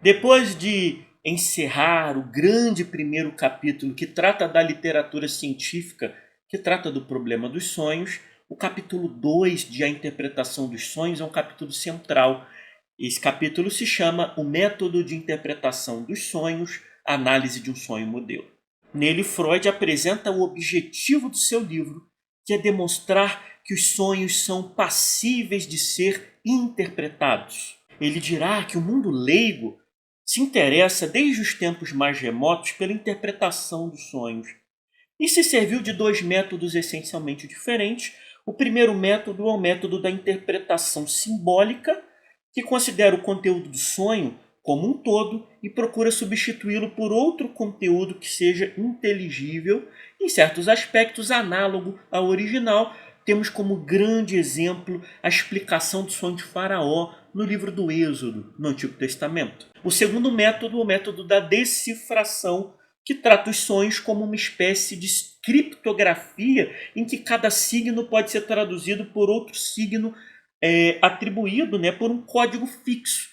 Depois de encerrar o grande primeiro capítulo que trata da literatura científica, que trata do problema dos sonhos, o capítulo 2 de A Interpretação dos Sonhos é um capítulo central. Esse capítulo se chama O Método de Interpretação dos Sonhos, Análise de um Sonho Modelo. Nele, Freud apresenta o objetivo do seu livro, que é demonstrar que os sonhos são passíveis de ser interpretados. Ele dirá que o mundo leigo se interessa desde os tempos mais remotos pela interpretação dos sonhos. E se serviu de dois métodos essencialmente diferentes. O primeiro método é o método da interpretação simbólica, que considera o conteúdo do sonho como um todo e procura substituí-lo por outro conteúdo que seja inteligível, em certos aspectos análogo ao original. Temos como grande exemplo a explicação do sonho de Faraó no livro do Êxodo, no Antigo Testamento. O segundo método é o método da decifração, que trata os sonhos como uma espécie de criptografia em que cada signo pode ser traduzido por outro signo atribuído, por um código fixo.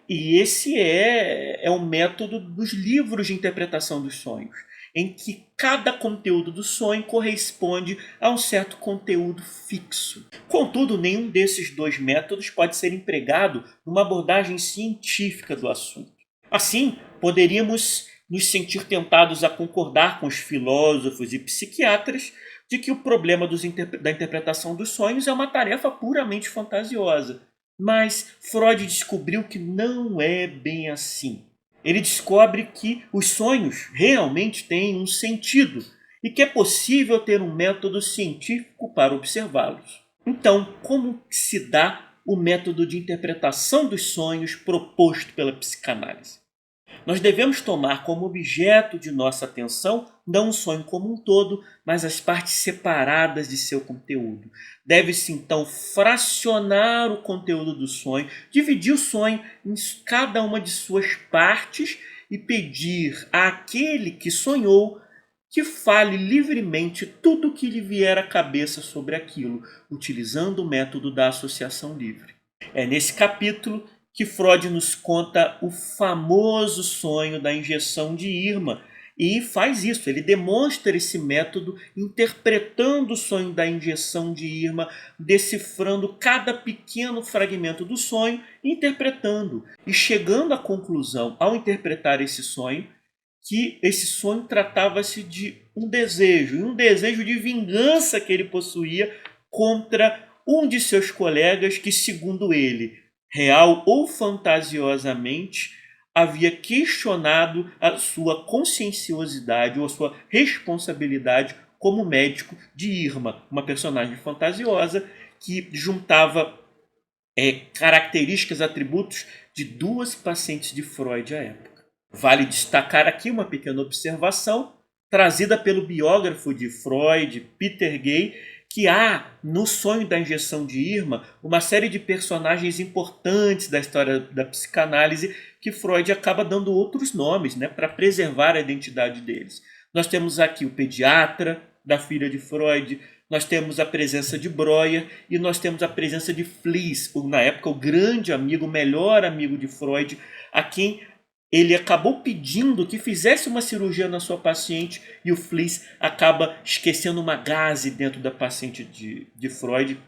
E esse é o método dos livros de interpretação dos sonhos, em que cada conteúdo do sonho corresponde a um certo conteúdo fixo. Contudo, nenhum desses dois métodos pode ser empregado numa abordagem científica do assunto. Assim, poderíamos nos sentir tentados a concordar com os filósofos e psiquiatras de que o problema da interpretação dos sonhos é uma tarefa puramente fantasiosa. Mas Freud descobriu que não é bem assim. Ele descobre que os sonhos realmente têm um sentido e que é possível ter um método científico para observá-los. Então, como se dá o método de interpretação dos sonhos proposto pela psicanálise? Nós devemos tomar como objeto de nossa atenção não o sonho como um todo, mas as partes separadas de seu conteúdo. Deve-se então fracionar o conteúdo do sonho, dividir o sonho em cada uma de suas partes e pedir àquele que sonhou que fale livremente tudo o que lhe vier à cabeça sobre aquilo, utilizando o método da associação livre. É nesse capítulo que Freud nos conta o famoso sonho da injeção de Irma. E faz isso, ele demonstra esse método interpretando o sonho da injeção de Irma, decifrando cada pequeno fragmento do sonho, interpretando e chegando à conclusão, ao interpretar esse sonho, que esse sonho tratava-se de um desejo de vingança que ele possuía contra um de seus colegas que, segundo ele, real ou fantasiosamente, havia questionado a sua conscienciosidade ou a sua responsabilidade como médico de Irma, uma personagem fantasiosa que juntava características, atributos de duas pacientes de Freud à época. Vale destacar aqui uma pequena observação trazida pelo biógrafo de Freud, Peter Gay, que há no sonho da injeção de Irma uma série de personagens importantes da história da psicanálise que Freud acaba dando outros nomes, para preservar a identidade deles. Nós temos aqui o pediatra da filha de Freud, nós temos a presença de Breuer e nós temos a presença de Fliess, na época o grande amigo, o melhor amigo de Freud, a quem ele acabou pedindo que fizesse uma cirurgia na sua paciente e o Fliess acaba esquecendo uma gase dentro da paciente de Freud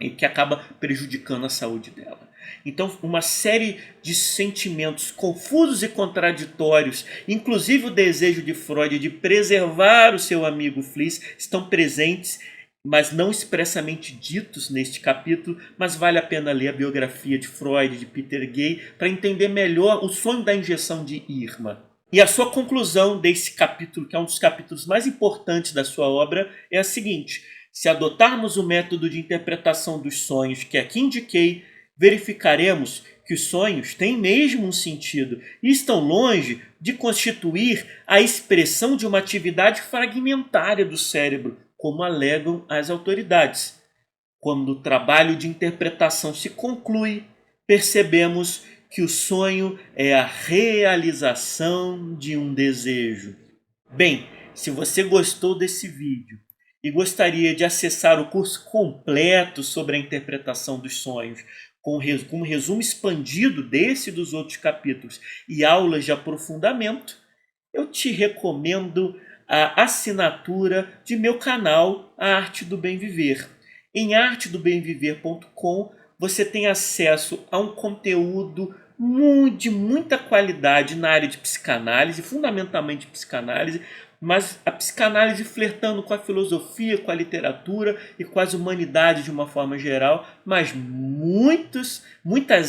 e que acaba prejudicando a saúde dela. Então, uma série de sentimentos confusos e contraditórios, inclusive o desejo de Freud de preservar o seu amigo Fliess, estão presentes, mas não expressamente ditos neste capítulo, mas vale a pena ler a biografia de Freud, de Peter Gay, para entender melhor o sonho da injeção de Irma. E a sua conclusão desse capítulo, que é um dos capítulos mais importantes da sua obra, é a seguinte: se adotarmos o método de interpretação dos sonhos que aqui indiquei, verificaremos que os sonhos têm mesmo um sentido e estão longe de constituir a expressão de uma atividade fragmentária do cérebro, como alegam as autoridades. Quando o trabalho de interpretação se conclui, percebemos que o sonho é a realização de um desejo. Bem, se você gostou desse vídeo e gostaria de acessar o curso completo sobre a interpretação dos sonhos, com um resumo expandido desse e dos outros capítulos e aulas de aprofundamento, eu te recomendo a assinatura de meu canal, A Arte do Bem Viver. Em artedobemviver.com você tem acesso a um conteúdo de muita qualidade na área de psicanálise, fundamentalmente psicanálise, mas a psicanálise flertando com a filosofia, com a literatura e com as humanidades de uma forma geral, mas muitas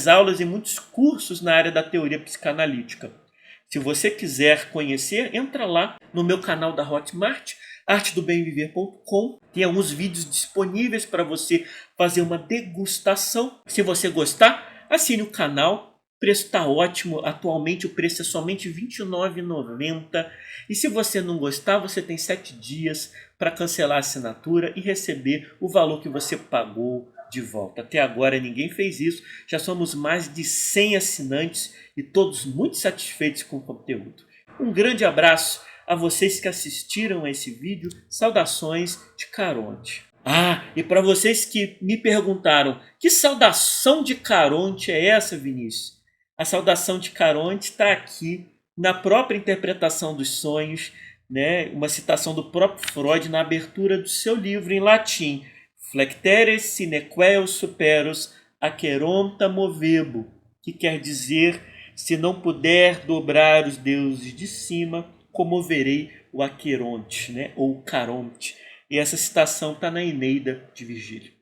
aulas e muitos cursos na área da teoria psicanalítica. Se você quiser conhecer, entra lá no meu canal da Hotmart, artedobemviver.com. Tem alguns vídeos disponíveis para você fazer uma degustação. Se você gostar, assine o canal. O preço está ótimo. Atualmente o preço é somente R$ 29,90. E se você não gostar, você tem 7 dias para cancelar a assinatura e receber o valor que você pagou de volta. Até agora ninguém fez isso. Já somos mais de 100 assinantes e todos muito satisfeitos com o conteúdo. Um grande abraço a vocês que assistiram a esse vídeo. Saudações de Caronte. E para vocês que me perguntaram, que saudação de Caronte é essa, Vinícius? A saudação de Caronte está aqui na própria interpretação dos sonhos, né? Uma citação do próprio Freud na abertura do seu livro em latim, Flectere sine quae superos aqueronta movebo, que quer dizer, se não puder dobrar os deuses de cima, comoverei o Aqueronte, né? Ou o Caronte. E essa citação está na Eneida de Virgílio.